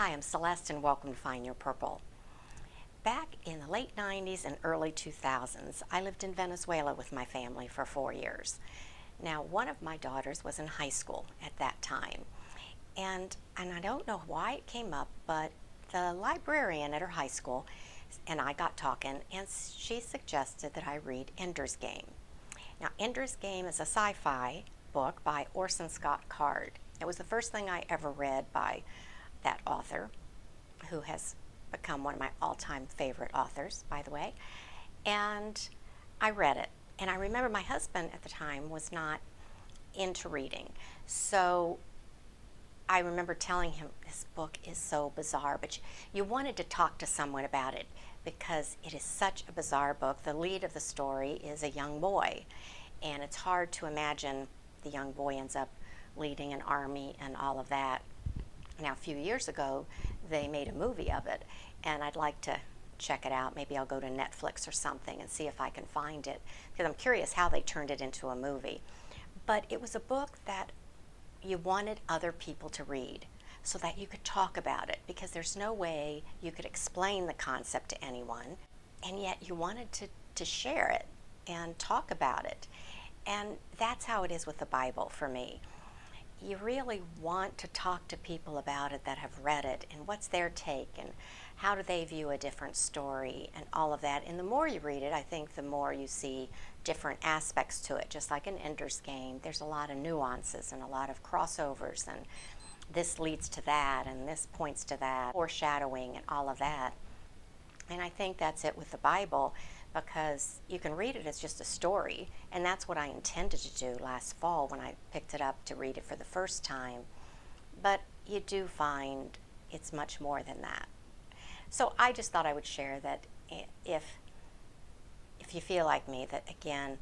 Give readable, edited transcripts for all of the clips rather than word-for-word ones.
Hi, I'm Celeste and welcome to Find Your Purple. Back in the late 90s and early 2000s, I lived in Venezuela with my family for 4 years. Now, one of my daughters was in high school at that time, and I don't know why it came up, but the librarian at her high school and I got talking, and she suggested that I read Ender's Game. Now, Ender's Game is a sci-fi book by Orson Scott Card. It was the first thing I ever read by that author, who has become one of my all-time favorite authors, by the way. And I read it. And I remember my husband at the time was not into reading. So I remember telling him, this book is so bizarre, but you wanted to talk to someone about it because it is such a bizarre book. The lead of the story is a young boy, and it's hard to imagine the young boy ends up leading an army and all of that. Now, a few years ago, they made a movie of it, and I'd like to check it out. Maybe I'll go to Netflix or something and see if I can find it, because I'm curious how they turned it into a movie. But it was a book that you wanted other people to read so that you could talk about it, because there's no way you could explain the concept to anyone, and yet you wanted to share it and talk about it. And that's how it is with the Bible for me. You really want to talk to people about it that have read it, and what's their take, and how do they view a different story, and all of that. And the more you read it, I think the more you see different aspects to it. Just like in Ender's Game, there's a lot of nuances and a lot of crossovers, and this leads to that, and this points to that, foreshadowing and all of that. And I think that's it with the Bible, because you can read it as just a story, and that's what I intended to do last fall when I picked it up to read it for the first time. But you do find it's much more than that. So I just thought I would share that if you feel like me, that again,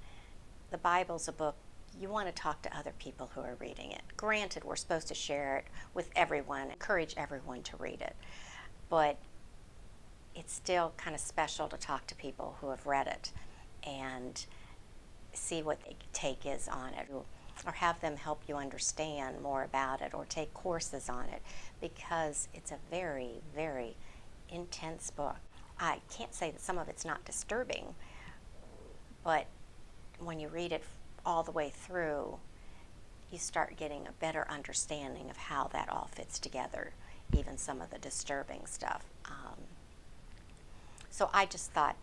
the Bible's a book you want to talk to other people who are reading it. Granted, we're supposed to share it with everyone, encourage everyone to read it, but it's still kind of special to talk to people who have read it and see what their take is on it, or have them help you understand more about it, or take courses on it, because it's a very, very intense book. I can't say that some of it's not disturbing, but when you read it all the way through, you start getting a better understanding of how that all fits together, even some of the disturbing stuff. So I just thought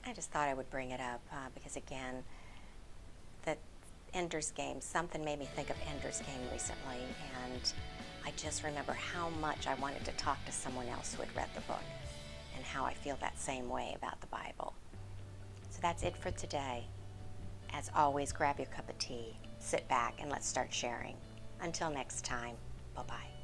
I would bring it up because, again, that Ender's Game, something made me think of Ender's Game recently, and I just remember how much I wanted to talk to someone else who had read the book, and how I feel that same way about the Bible. So that's it for today. As always, grab your cup of tea, sit back, and let's start sharing. Until next time, bye-bye.